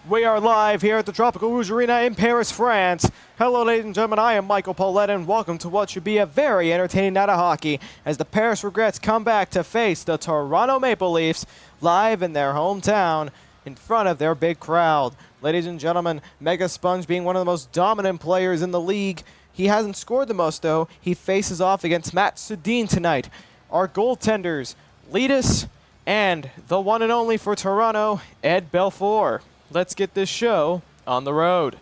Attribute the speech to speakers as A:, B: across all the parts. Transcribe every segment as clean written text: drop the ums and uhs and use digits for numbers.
A: We are live here at the Tropical Rouge Arena in Paris, France. Hello, ladies and gentlemen, I am Michael Paulette, and welcome to what should be a very entertaining night of hockey as the Paris Regrets come back to face the Toronto Maple Leafs live in their hometown in front of their big crowd. Ladies and gentlemen, Mega Sponge being one of the most dominant players in the league. He hasn't scored the most, though. He faces off against Matt Sundin tonight. Our goaltenders, Letus and the one and only for Toronto, Ed Belfour. Let's get this show on the road.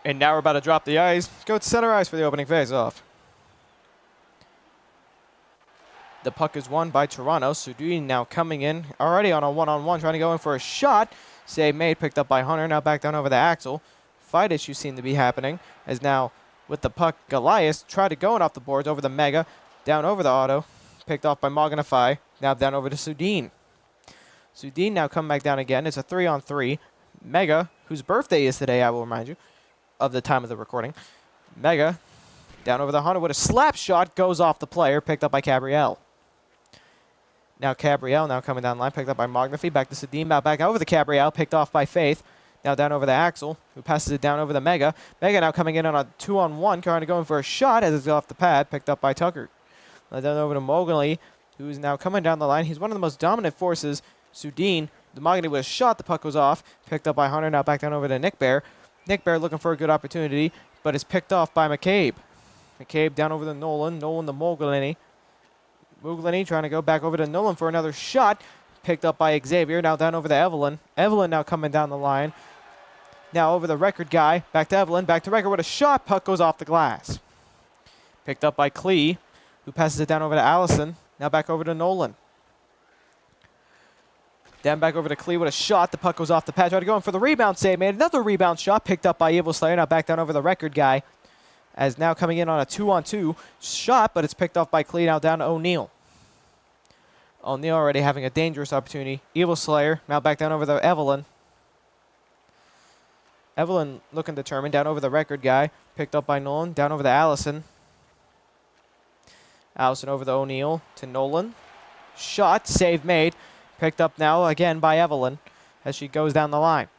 A: And now we're about to drop the ice. Go to center ice for the opening face-off. The puck is won by Toronto. Sundin now coming in, already on a one-on-one, trying to go in for a shot. Save made, picked up by Hunter. Now back down over the Axel. Fight issues seem to be happening, as now with the puck, Goliath tried to go in off the boards over the Mega, down over the Auto. Picked off by Moganify. Now down over to Sundin. Sundin now coming back down again. It's a 3-on-3. Mega, whose birthday is today, I will remind you, of the time of the recording. Mega, down over the Hunter with a slap shot, goes off the player, picked up by Cabriel. Now Cabriel now coming down the line, picked up by Moganify. Back to Sundin, now back over the Cabriel, picked off by Faith. Now down over the Axel, who passes it down over the Mega. Mega now coming in on a 2-on-1, trying to go in for a shot as it's off the pad, picked up by Tucker. Down over to Moganify, who is now coming down the line. He's one of the most dominant forces. Sundin, the Moganify with a shot, the puck goes off. Picked up by Hunter, now back down over to Nick Bear. Nick Bear looking for a good opportunity, but is picked off by McCabe. McCabe down over to Nolan. Nolan to Moganify. Moganify trying to go back over to Nolan for another shot. Picked up by Xavier, now down over to Evelyn. Evelyn now coming down the line. Now over the Record guy. Back to Evelyn, back to Record with a shot. Puck goes off the glass. Picked up by Klee, who passes it down over to Allison. Now back over to Nolan. Then back over to Klee with a shot. The puck goes off the pad. Tried to go in for the rebound save. Made another rebound shot. Picked up by Evil Slayer. Now back down over the Record guy. As now coming in on a 2-on-2 shot, but it's picked off by Klee. Now down to O'Neal. O'Neal already having a dangerous opportunity. Evil Slayer. Now back down over the Evelyn. Evelyn looking determined. Down over the Record guy. Picked up by Nolan. Down over to Allison. Allison over the O'Neal to Nolan. Shot, save made. Picked up now again by Evelyn as she goes down the line.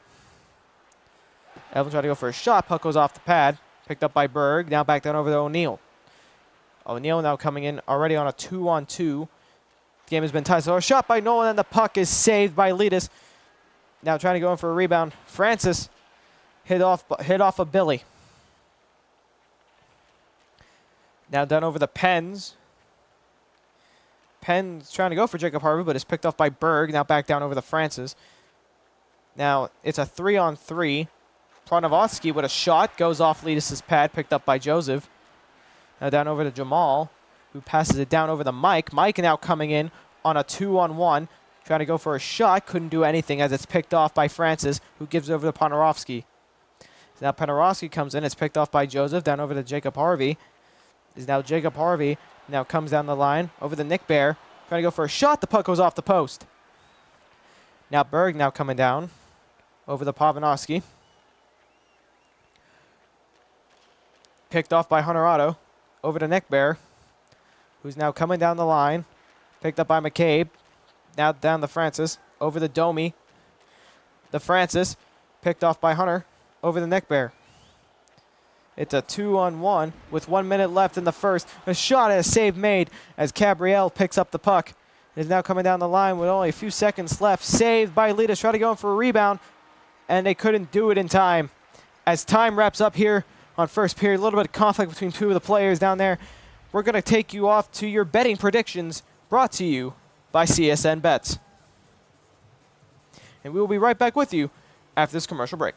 A: Evelyn trying to go for a shot. Puck goes off the pad. Picked up by Berg. Now back down over to O'Neal. O'Neal now coming in already on a 2-on-2. The game has been tied. So a shot by Nolan and the puck is saved by Letus. Now trying to go in for a rebound. Francis hit off of Billy. Now down over the Pens. Penn's trying to go for Jacob Harvey, but is picked off by Berg. Now back down over the Francis. Now it's a 3-on-3. Pronovosky with a shot. Goes off Letus's pad. Picked up by Joseph. Now down over to Jamal, who passes it down over to Mike. Mike now coming in on a 2-on-1. Trying to go for a shot. Couldn't do anything as it's picked off by Francis, who gives over to Ponorowski. Now Ponorowski comes in. It's picked off by Joseph. Down over to Jacob Harvey. Is now Jacob Harvey. Now comes down the line over the Nick Bear. Trying to go for a shot. The puck goes off the post. Now Berg now coming down over the Pavanowski. Picked off by Hunter Otto. Over to Nick Bear, who's now coming down the line. Picked up by McCabe. Now down to Francis. Over the Domi. The Francis. Picked off by Hunter. Over the Nick Bear. It's a 2-on-1 with 1 minute left in the first. A shot and a save made as Cabriel picks up the puck. It is now coming down the line with only a few seconds left. Saved by Letus. Trying to go in for a rebound, and they couldn't do it in time. As time wraps up here on first period, a little bit of conflict between two of the players down there. We're going to take you off to your betting predictions brought to you by CSN Bets. And we will be right back with you after this commercial break.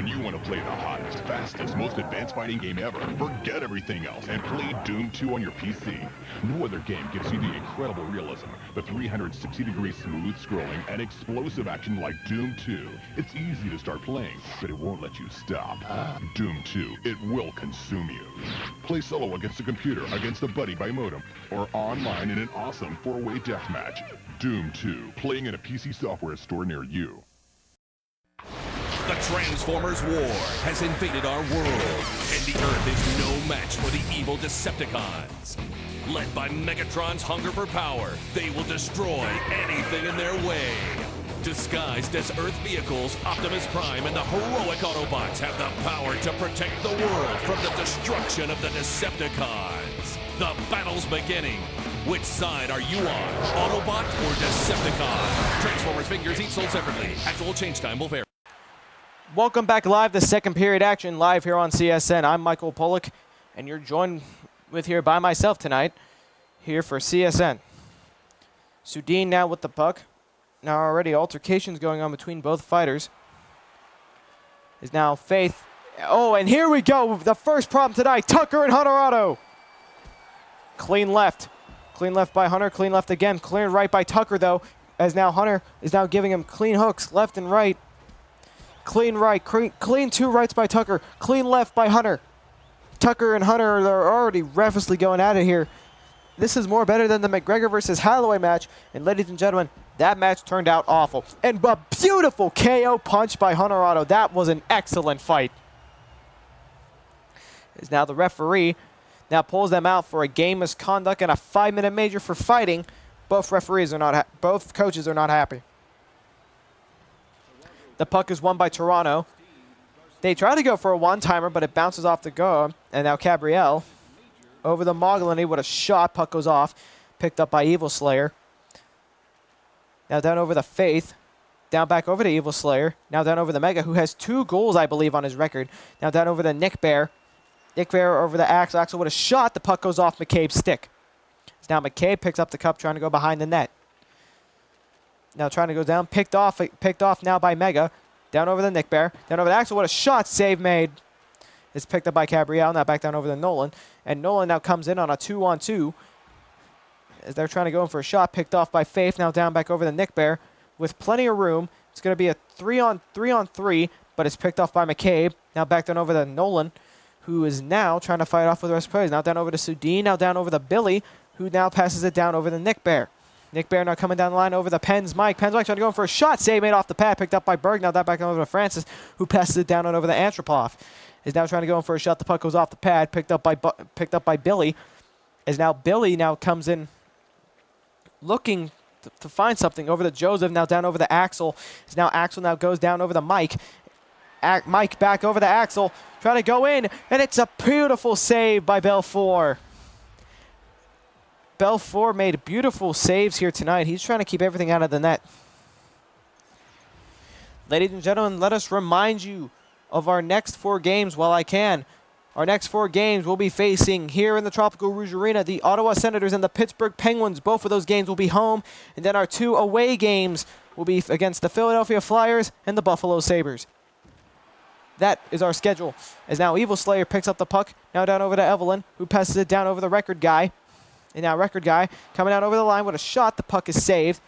B: When you want to play the hottest, fastest, most advanced fighting game ever, forget everything else and play Doom 2 on your PC. No other game gives you the incredible realism, the 360-degree smooth scrolling, and explosive action like Doom 2. It's easy to start playing, but it won't let you stop. Doom 2, it will consume you. Play solo against a computer, against a buddy by modem, or online in an awesome 4-way deathmatch. Doom 2, playing in a PC software store near you.
C: The Transformers War has invaded our world, and the Earth is no match for the evil Decepticons. Led by Megatron's hunger for power, they will destroy anything in their way. Disguised as Earth vehicles, Optimus Prime and the heroic Autobots have the power to protect the world from the destruction of the Decepticons. The battle's beginning. Which side are you on? Autobot or Decepticon? Transformers figures each sold separately. Actual change time will vary.
A: Welcome back live to second period action live here on CSN. I'm Michael Pollock, and you're joined with here by myself tonight here for CSN. Sudin now with the puck. Now already altercations going on between both fighters. Is now Faith. Oh, and here we go. The first problem tonight. Tucker and Hunter Auto. Clean left. Clean left by Hunter. Clean left again. Clear right by Tucker, though, as now Hunter is now giving him clean hooks left and right. Clean right, clean two rights by Tucker, clean left by Hunter. Tucker and Hunter are already ravenously going at it here. This is more better than the McGregor versus Holloway match. And ladies and gentlemen, that match turned out awful. And a beautiful KO punch by Hunter Auto. That was an excellent fight. Is now the referee now pulls them out for a game misconduct and a 5-minute major for fighting. Both referees are not, both coaches are not happy. The puck is won by Toronto. They try to go for a one-timer, but it bounces off the goal. And now Gabriel over the Mogolini with a shot. Puck goes off. Picked up by Evil Slayer. Now down over the Faith. Down back over to Evil Slayer. Now down over the Mega, who has 2 goals, I believe, on his record. Now down over the Nick Bear. Nick Bear over the Axel. Axel with a shot. The puck goes off McCabe's stick. Now McCabe picks up the cup, trying to go behind the net. Now trying to go down, picked off now by Mega. Down over the Nick Bear. Down over the Axel. What a shot. Save made. It's picked up by Gabriel. Now back down over the Nolan. And Nolan now comes in on a 2-on-2. As they're trying to go in for a shot. Picked off by Faith. Now down back over the Nick Bear. With plenty of room. It's going to be a 3-on-3. But it's picked off by McCabe. Now back down over the Nolan, who is now trying to fight off with the rest of the players. Now down over to Sudin. Now down over the Billy, who now passes it down over the Nick Bear. Nick Bear now coming down the line over the Pens Mike. Pens Mike trying to go in for a shot. Save made off the pad. Picked up by Berg. Now that back over to Francis, who passes it down and over the Antropov. Is now trying to go in for a shot. The puck goes off the pad. Picked up by Billy. As now Billy now comes in looking to find something over the Joseph. Now down over the Axel. Is now Axel now goes down over the Mike. Mike back over the Axel. Trying to go in. And it's a beautiful save by Belfour. Belfour made beautiful saves here tonight. He's trying to keep everything out of the net. Ladies and gentlemen, let us remind you of our next 4 games while I can. Our next 4 games will be facing here in the Tropical Rouge Arena, the Ottawa Senators and the Pittsburgh Penguins. Both of those games will be home. And then our 2 away games will be against the Philadelphia Flyers and the Buffalo Sabres. That is our schedule. As now Evil Slayer picks up the puck. Now down over to Evelyn, who passes it down over the Record Guy. And now Record Guy coming down over the line with a shot. The puck is saved.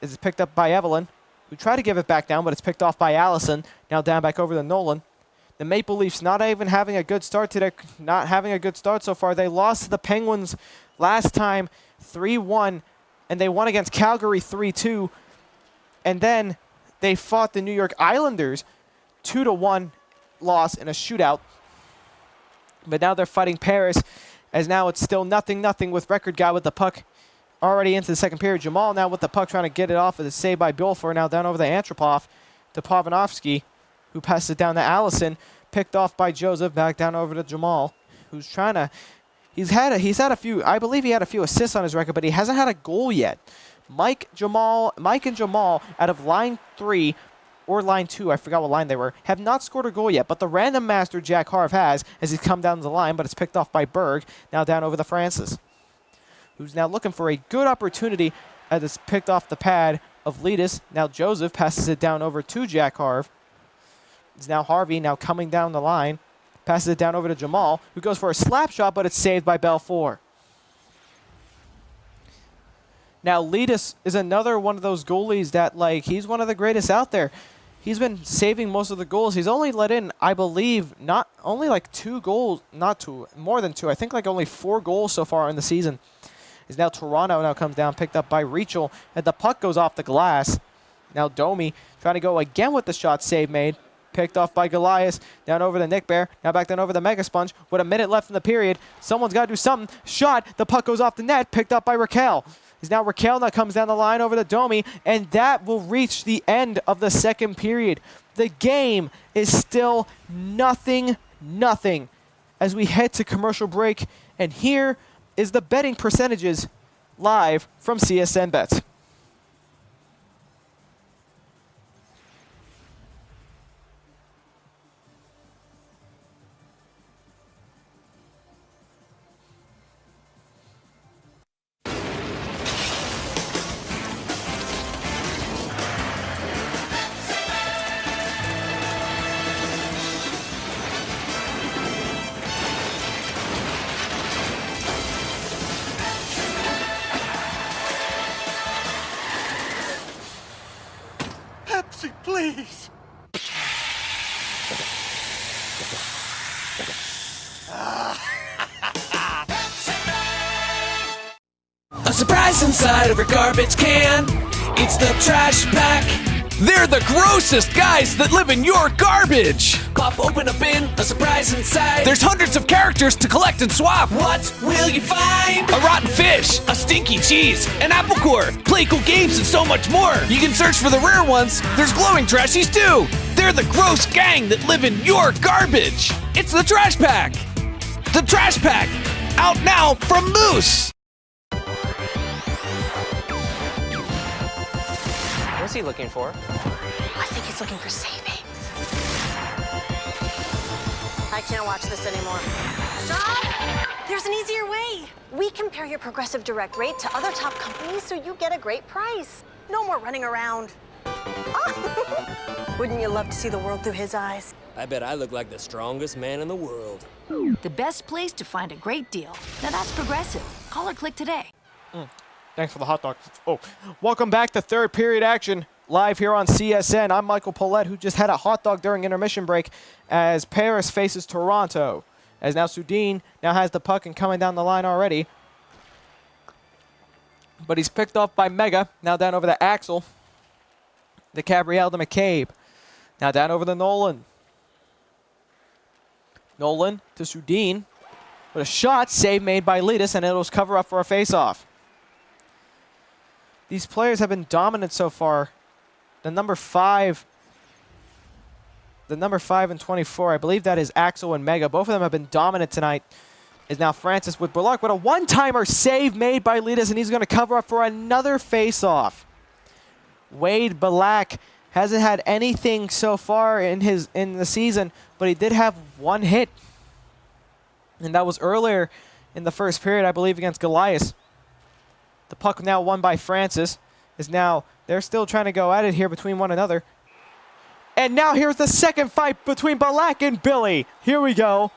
A: It's picked up by Evelyn, who tried to give it back down, but it's picked off by Allison. Now down back over to Nolan. The Maple Leafs not even having a good start today. Not having a good start so far. They lost to the Penguins last time 3-1, and they won against Calgary 3-2. And then they fought the New York Islanders 2-1 loss in a shootout. But now they're fighting Paris. As now it's still 0-0 with Record Guy with the puck already into the second period. Jamal now with the puck trying to get it off of the save by Belfour. Now down over the Antropov to Pavanovsky, who passes it down to Allison. Picked off by Joseph. Back down over to Jamal, who's trying to... He's had a few... I believe he had a few assists on his record, but he hasn't had a goal yet. Mike and Jamal out of line 3... or line 2, I forgot what line they were, have not scored a goal yet. But the random master, Jack Harv, has, as he's come down the line, but it's picked off by Berg, now down over the Francis, who's now looking for a good opportunity as it's picked off the pad of Letus. Now Joseph passes it down over to Jack Harv. It's now Harvey now coming down the line. Passes it down over to Jamal, who goes for a slap shot, but it's saved by Belfour. Now, Letus is another one of those goalies that, like, he's one of the greatest out there. He's been saving most of the goals. He's only let in, I believe, not only like 2 goals, not 2, more than 2. I think like only 4 goals so far in the season. Is now Toronto now comes down, picked up by Rachel, and the puck goes off the glass. Now Domi trying to go again with the shot save made. Picked off by Goliath. Down over the Nick Bear. Now back down over the Mega Sponge. With a minute left in the period. Someone's got to do something. Shot. The puck goes off the net. Picked up by Raquel. Is now Raquel that comes down the line over to Domi. And that will reach the end of the second period. The game is still nothing as we head to commercial break. And here is the betting percentages live from CSN Bets.
D: Pepsi, please.
E: A surprise inside of a garbage can. It's the trash pack.
C: They're the grossest guys that live in your garbage.
E: Pop open a bin, a surprise inside.
C: There's hundreds of characters to collect and swap.
E: What will you find?
C: A rotten fish, a stinky cheese, an apple core, play cool games, and so much more. You can search for the rare ones. There's glowing trashies too. They're the gross gang that live in your garbage. It's the Trash Pack. The Trash Pack, out now from Moose.
F: What's he looking for?
G: I think he's looking for savings. I can't watch this anymore. Stop! There's an easier way. We compare your Progressive Direct rate to other top companies so you get a great price. No more running around. Wouldn't you love to see the world through his eyes?
F: I bet I look like the strongest man in the world.
H: The best place to find a great deal. Now that's Progressive. Call or click today.
A: Thanks for the hot dog. Oh, welcome back to third period action live here on CSN. I'm Michael Paulette, who just had a hot dog during intermission break as Paris faces Toronto. As now Sudin now has the puck and coming down the line already. But he's picked off by Mega. Now down over the Axel. The Gabrielle to McCabe. Now down over the Nolan. Nolan to Sudin. With a shot, save made by Letus, and it'll cover up for a face-off. These players have been dominant so far. The number 5 and 24, I believe that is Axel and Mega. Both of them have been dominant tonight. Is now Francis with Bullock with a one-timer save made by Letus, and he's going to cover up for another face-off. Wade Balak hasn't had anything so far in the season, but he did have one hit. And that was earlier in the first period, I believe, against Goliath. The puck now won by Francis. They're still trying to go at it here between one another. And now here's the second fight between Balak and Billy. Here we go.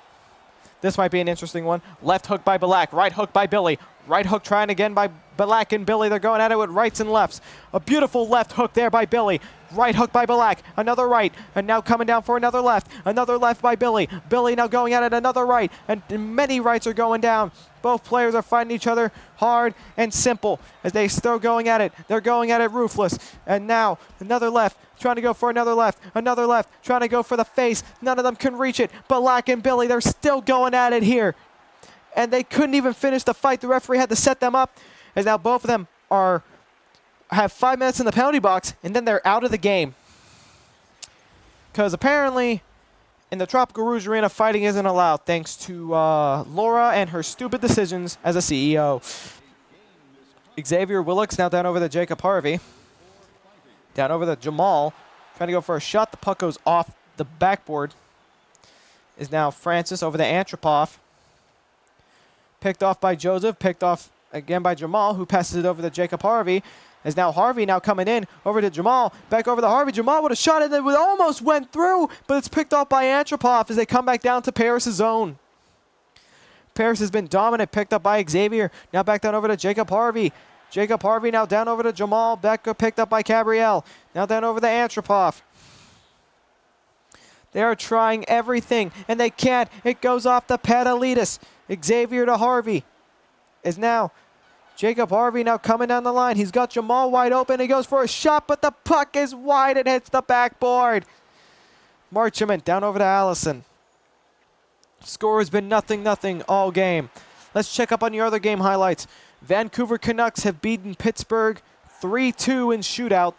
A: This might be an interesting one. Left hook by Balak, right hook by Billy. Right hook trying again by Balak and Billy. They're going at it with rights and lefts. A beautiful left hook there by Billy. Right hook by Balak. Another right. And now coming down for another left. Another left by Billy. Billy now going at it. Another right. And many rights are going down. Both players are fighting each other hard and simple as they still going at it. They're going at it ruthless. And now another left. Trying to go for another left. Another left. Trying to go for the face. None of them can reach it. Balak and Billy, they're still going at it here. And they couldn't even finish the fight. The referee had to set them up, as now both of them have 5 minutes in the penalty box, and then they're out of the game. Because apparently, in the Tropical Rouge Arena, fighting isn't allowed, thanks to Laura and her stupid decisions as a CEO. Xavier Willocks now down over the Jacob Harvey. Down over the Jamal, trying to go for a shot. The puck goes off the backboard. Is now Francis over the Antropov. Picked off by Joseph, picked off again by Jamal, who passes it over to Jacob Harvey. As now Harvey now coming in over to Jamal. Back over to Harvey. Jamal with a shot and it almost went through, but it's picked off by Antropov as they come back down to Paris' zone. Paris has been dominant, picked up by Xavier. Now back down over to Jacob Harvey. Jacob Harvey now down over to Jamal. Back picked up by Gabrielle. Now down over to Antropov. They are trying everything, and they can't. It goes off the Padalitas. Xavier to Harvey. Is now Jacob Harvey now coming down the line. He's got Jamal wide open. He goes for a shot, but the puck is wide and hits the backboard. Marchment down over to Allison. Score has been 0-0 all game. Let's check up on your other game highlights. Vancouver Canucks have beaten Pittsburgh 3-2 in shootout.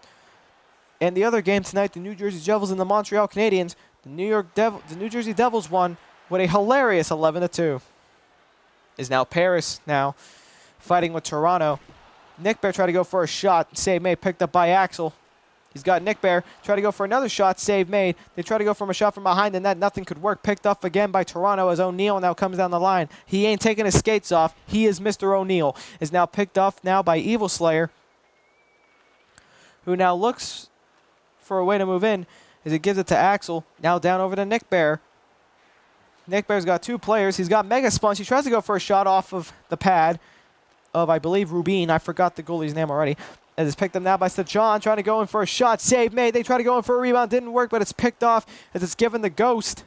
A: And the other game tonight, the New Jersey Devils and the Montreal Canadiens. The New Jersey Devils won with a hilarious 11-2. Is now Paris now fighting with Toronto. Nick Bear tried to go for a shot. Save made, picked up by Axel. He's got Nick Bear. Try to go for another shot. Save made. They try to go from a shot from behind, and that nothing could work. Picked up again by Toronto as O'Neill now comes down the line. He ain't taking his skates off. He is Mr. O'Neill. Is now picked up now by Evil Slayer, who now looks for a way to move in as he gives it to Axel. Now down over to Nick Bear. Nick Bear's got two players. He's got Mega Sponge. He tries to go for a shot off of the pad of, I believe, Rubin. I forgot the goalie's name already. As it's picked up now by Stajan, trying to go in for a shot. Save made. They try to go in for a rebound. Didn't work, but it's picked off as it's given to Ghost,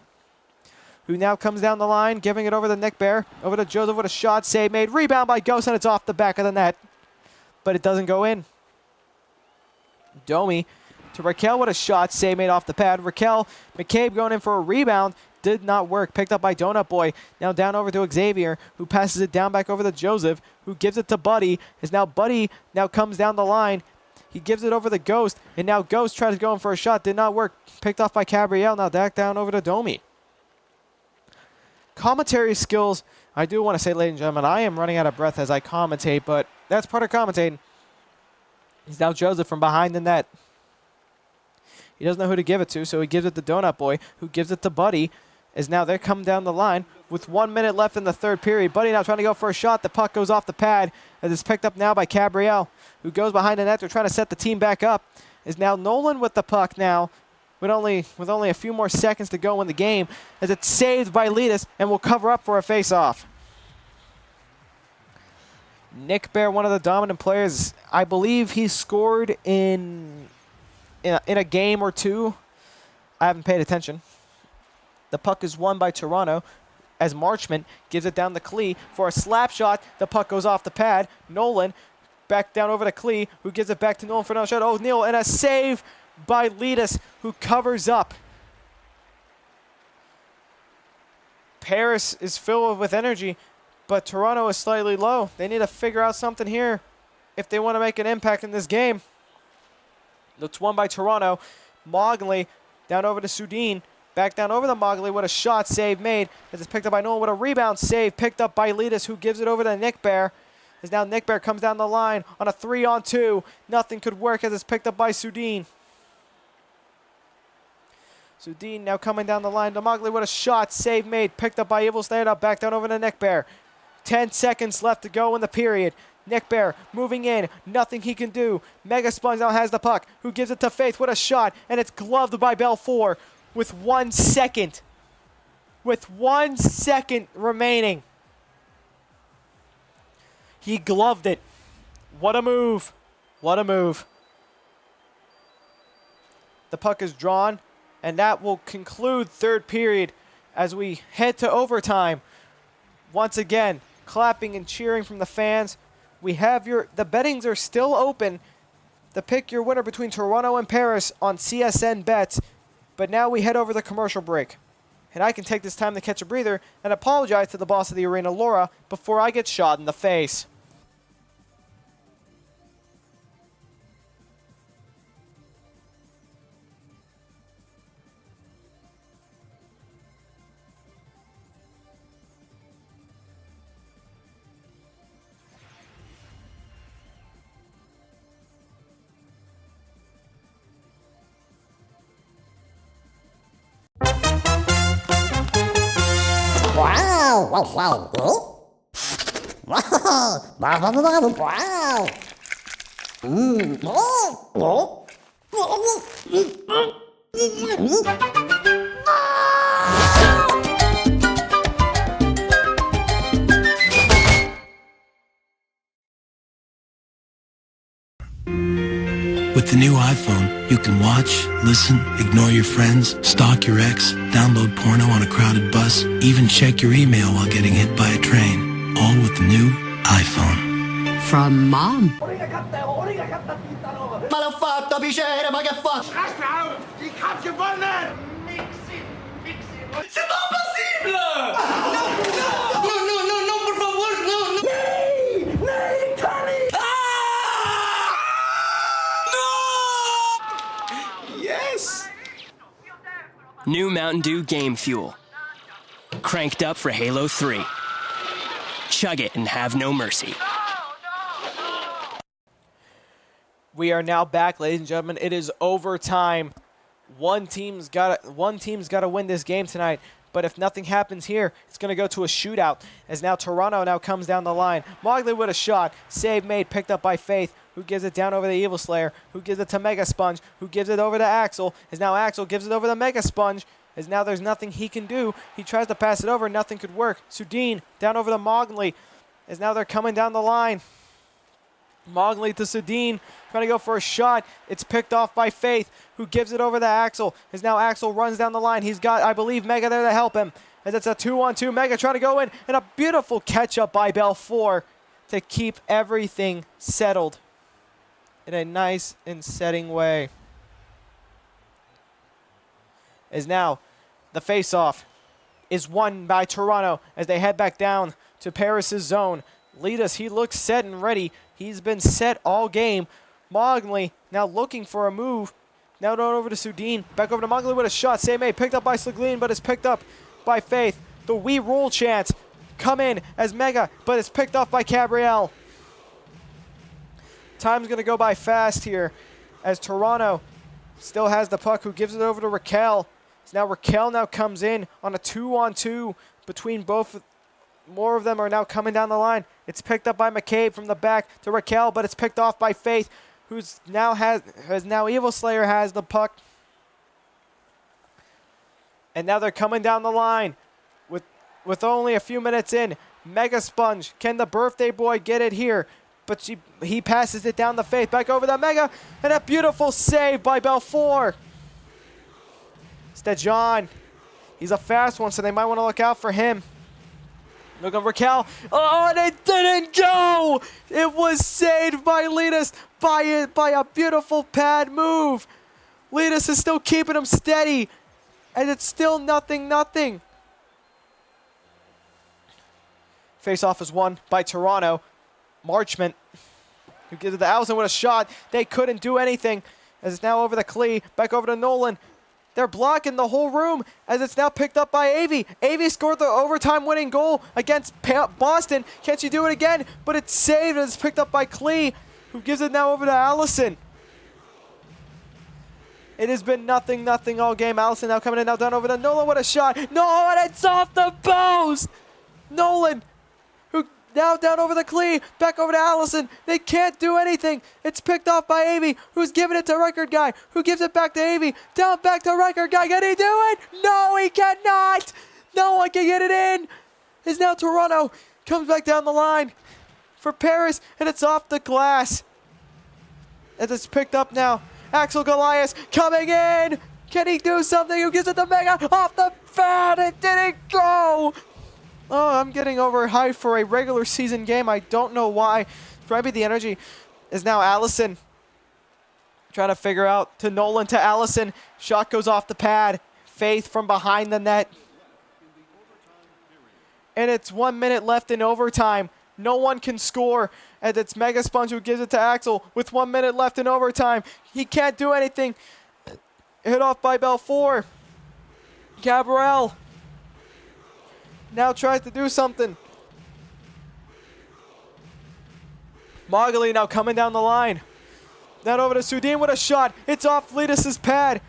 A: who now comes down the line, giving it over to Nick Bear. Over to Joseph with a shot. Save made. Rebound by Ghost, and it's off the back of the net. But it doesn't go in. Domi to Raquel with a shot. Save made off the pad. Raquel McCabe going in for a rebound. Did not work. Picked up by Donut Boy. Now down over to Xavier, who passes it down back over to Joseph, who gives it to Buddy. As now Buddy now comes down the line. He gives it over to Ghost, and now Ghost tries to go in for a shot. Did not work. Picked off by Gabrielle. Now back down over to Domi. Commentary skills. I do want to say, ladies and gentlemen, I am running out of breath as I commentate, but that's part of commentating. He's now Joseph from behind the net. He doesn't know who to give it to, so he gives it to Donut Boy, who gives it to Buddy. As now they're coming down the line with 1 minute left in the third period. Buddy now trying to go for a shot. The puck goes off the pad as it's picked up now by Gabrielle, who goes behind the net. They're trying to set the team back up. Is now Nolan with the puck now with only a few more seconds to go in the game as it's saved by Letus and will cover up for a face-off. Nick Bear, one of the dominant players. I believe he scored in a game or two. I haven't paid attention. The puck is won by Toronto as Marchment gives it down to Klee for a slap shot. The puck goes off the pad. Nolan back down over to Klee, who gives it back to Nolan for another shot. O'Neill, and a save by Letus, who covers up. Paris is filled with energy, but Toronto is slightly low. They need to figure out something here if they want to make an impact in this game. It's won by Toronto. Mogley down over to Sudin. Back down over to Mogley with a shot. Save made. As it's picked up by Nolan with a rebound save. Picked up by Letus, who gives it over to Nick Bear. As now Nick Bear comes down the line on a 3-on-2. Nothing could work as it's picked up by Sudin. Sudin now coming down the line to Mogley with a shot. Save made. Picked up by Evil Slayer. Back down over to Nick Bear. 10 seconds left to go in the period. Nick Bear moving in. Nothing he can do. Mega Sponge now has the puck. Who gives it to Faith with a shot. And it's gloved by Belfour with 1 second. With 1 second remaining. He gloved it. What a move. What a move. The puck is drawn. And that will conclude third period as we head to overtime. Once again, clapping and cheering from the fans. We have the bettings are still open to pick your winner between Toronto and Paris on CSN Bets. But now we head over the commercial break. And I can take this time to catch a breather and apologize to the boss of the arena, Laura, before I get shot in the face.
I: Wow! Wow! Wow! Wow! Wow!
E: With the new iPhone, you can watch, listen, ignore your friends, stalk your ex, download porno on a crowded bus, even check your email while getting hit by a train. All with the new iPhone.
I: From Mom.
D: Malafatto, piacere, ma che fa? Il cazzo fanno? Mixi. C'est pas possible! No, por favor, no! Nay, Tony! Yes!
F: New Mountain Dew Game Fuel. Cranked up for Halo 3. Chug it and have no mercy.
A: We are now back, ladies and gentlemen. It is overtime. One team's got to win this game tonight. But if nothing happens here, it's going to go to a shootout. As now Toronto now comes down the line. Mogley with a shot. Save made, picked up by Faith, who gives it down over the Evil Slayer, who gives it to Mega Sponge, who gives it over to Axel. As now Axel gives it over to Mega Sponge. As now there's nothing he can do. He tries to pass it over, nothing could work. Sudine down over to Mogley. As now they're coming down the line. Mogley to Sudine, trying to go for a shot. It's picked off by Faith, who gives it over to Axel. As now Axel runs down the line. He's got, I believe, Mega there to help him. As it's a 2-on-2. Mega trying to go in. And a beautiful catch-up by Belfour to keep everything settled in a nice and setting way. As now the face-off is won by Toronto as they head back down to Paris' zone. Litas, he looks set and ready. He's been set all game. Mogley now looking for a move. Now down over to Sudine. Back over to Mogley with a shot. Same picked up by Sligline, but it's picked up by Faith. The We Rule chant come in as Mega, but it's picked up by Gabrielle. Time's going to go by fast here as Toronto still has the puck, who gives it over to Raquel. So now Raquel now comes in on a 2-on-2 between both. More of them are now coming down the line. It's picked up by McCabe from the back to Raquel, but it's picked off by Faith, who's now now Evil Slayer has the puck. And now they're coming down the line with only a few minutes in. Mega Sponge, can the birthday boy get it here? But he passes it down to Faith, back over to Mega, and a beautiful save by Belfour. Stejan, he's a fast one, so they might want to look out for him. Look at Raquel. Oh, and it didn't go! It was saved by Litas by a beautiful pad move. Litas is still keeping him steady, and it's still 0-0. Face-off is won by Toronto. Marchment, who gives it to Allison with a shot. They couldn't do anything, as it's now over to Klee. Back over to Nolan. They're blocking the whole room as it's now picked up by Avi. Avi scored the overtime winning goal against Boston. Can she do it again? But it's saved and it's picked up by Klee, who gives it now over to Allison. It has been 0-0 all game. Allison now coming in, now down over to Nolan with a shot. No, and it's off the post! Nolan, who now down over the Klee, back over to Allison. They can't do anything. It's picked off by Avi, who's giving it to Record Guy, who gives it back to Avi. Down back to Record Guy. Can he do it? No, he cannot. No one can get it in. Is now Toronto comes back down the line for Paris, and it's off the glass. As it's picked up now. Axel Goliath coming in. Can he do something? Who gives it to Mega? Off the fan. It didn't go. Oh, I'm getting overhyped for a regular season game. I don't know why. Probably the energy. Is now Allison trying to figure out to Nolan to Allison. Shot goes off the pad. Faith from behind the net. And it's 1 minute left in overtime. No one can score. And it's Mega Sponge who gives it to Axel with 1 minute left in overtime. He can't do anything. Hit off by Belfour. Gabrielle now tries to do something. Mogley now coming down the line. Down over to Sudine with a shot. It's off Litas' pad.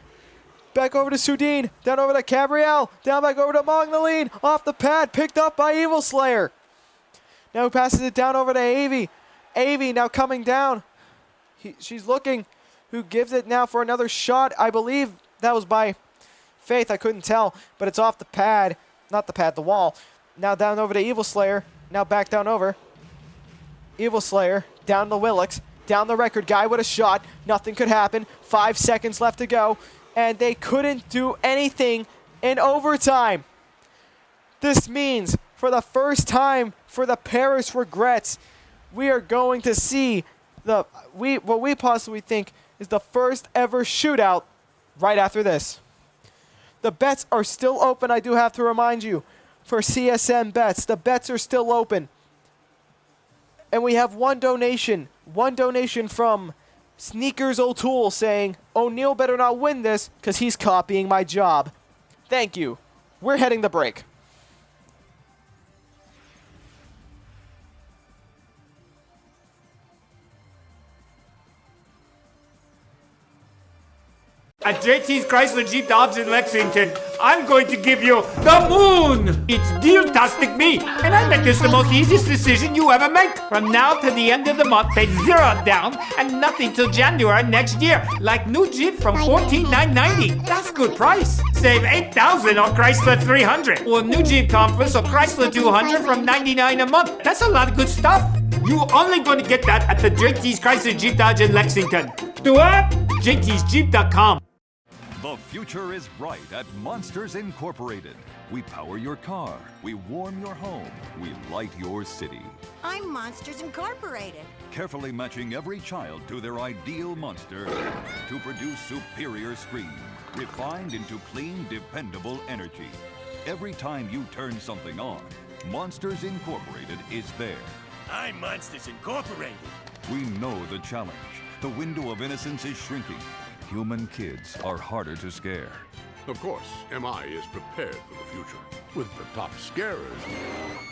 A: Back over to Sudine. Down over to Gabrielle. Down back over to Magdalene. Off the pad. Picked up by Evil Slayer. Now he passes it down over to Avi. Avi now coming down. She's looking. Who gives it now for another shot? I believe that was by Faith. I couldn't tell, but it's off the pad. Not the pad, the wall. Now down over to Evil Slayer. Now back down over. Evil Slayer down to Willix. Down the record guy with a shot. Nothing could happen. 5 seconds left to go. And they couldn't do anything in overtime. This means for the first time for the Paris Regrets, we are going to see what we possibly think is the first ever shootout right after this. The bets are still open, I do have to remind you. For CSN bets, the bets are still open. And we have one donation from Sneakers O'Toole saying, O'Neal better not win this because he's copying my job. Thank you. We're heading to break.
I: At JT's Chrysler Jeep Dodge in Lexington, I'm going to give you the moon! It's deal-tastic me, and I bet this the most easiest decision you ever make. From now to the end of the month, pay $0 down and nothing till January next year. Like new Jeep from $14,990. That's good price. Save $8,000 on Chrysler 300. Or new Jeep Compass or Chrysler 200 from $99 a month. That's a lot of good stuff. You only going to get that at the JT's Chrysler Jeep Dodge in Lexington. Do what? JT'sJeep.com.
J: The future is bright at Monsters Incorporated. We power your car, we warm your home, we light your city.
K: I'm Monsters Incorporated.
J: Carefully matching every child to their ideal monster to produce superior scream, refined into clean, dependable energy. Every time you turn something on, Monsters Incorporated is there.
L: I'm Monsters Incorporated.
J: We know the challenge. The window of innocence is shrinking. Human kids are harder to scare.
M: Of course, MI is prepared for the future with the top scarers,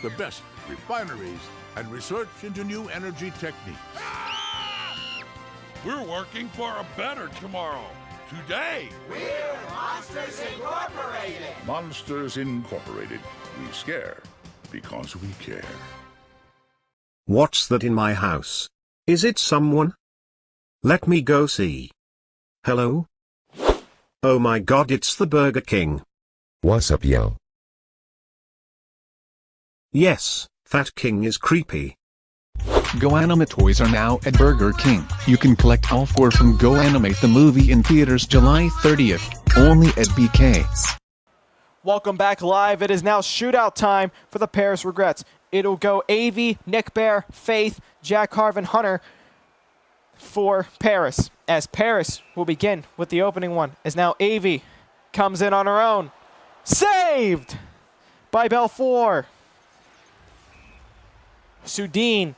M: the best refineries, and research into new energy techniques.
L: We're working for a better tomorrow. Today.
D: We're Monsters Incorporated.
M: Monsters Incorporated. We scare because we care.
N: What's that in my house? Is it someone? Let me go see. Hello? Oh my god, it's the Burger King.
O: What's up, yo?
N: Yes, that king is creepy.
P: Go Anima toys are now at Burger King. You can collect all 4 from Go Animate the movie in theaters July 30th, only at BK.
A: Welcome back live. It is now shootout time for the Paris Regrets. It'll go AV, Nick Bear, Faith, Jack Harvin, Hunter for Paris. As Paris will begin with the opening one. As now AV comes in on her own. Saved by Belfour. Sudine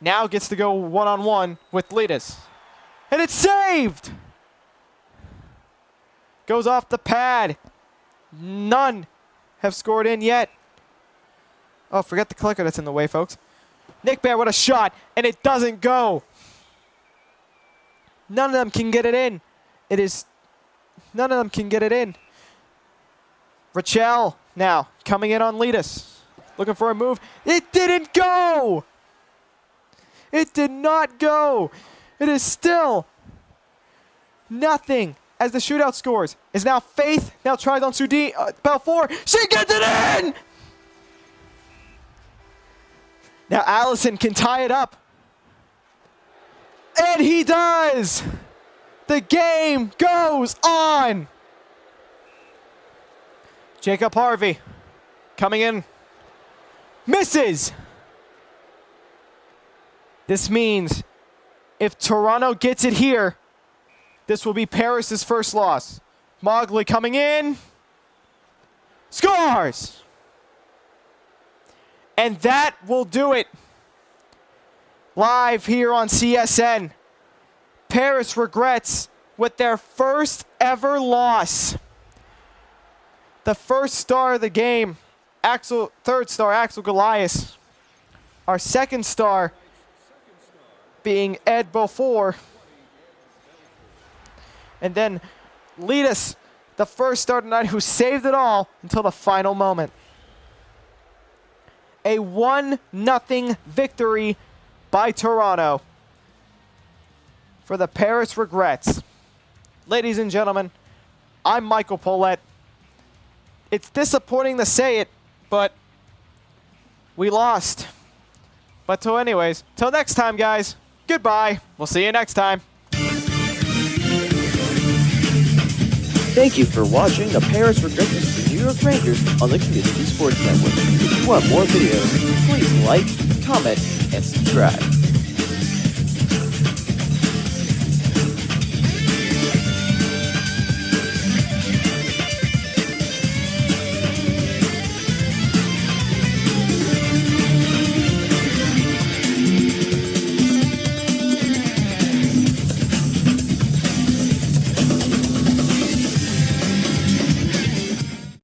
A: now gets to go one-on-one with Letus. And it's saved! Goes off the pad. None have scored in yet. Oh, forget the clicker that's in the way, folks. Nick Bear with a shot, and it doesn't go. None of them can get it in. None of them can get it in. Rachel now coming in on Letus. Looking for a move. It didn't go! It did not go. It is still nothing as the shootout scores. Is now Faith. Now tries on Sudine. Belfour. She gets it in! Now Allison can tie it up. And he does! The game goes on! Jacob Harvey coming in. Misses! This means if Toronto gets it here, this will be Paris's first loss. Mogley coming in. Scores! And that will do it. Live here on CSN. Paris Regrets with their first ever loss. The first star of the game, third star, Axel Goliath. Our second star being Ed Beaufort. And then Letus, the first star tonight who saved it all until the final moment. A 1-0 victory by Toronto. for the Paris Regrets. Ladies and gentlemen, I'm Michael Paulette. It's disappointing to say it, but we lost. But till next time, guys, goodbye. We'll see you next time.
O: Thank you for watching the Paris Regrets the New York Rangers on the Community Sports Network. If you want more videos, please like, comment, and subscribe.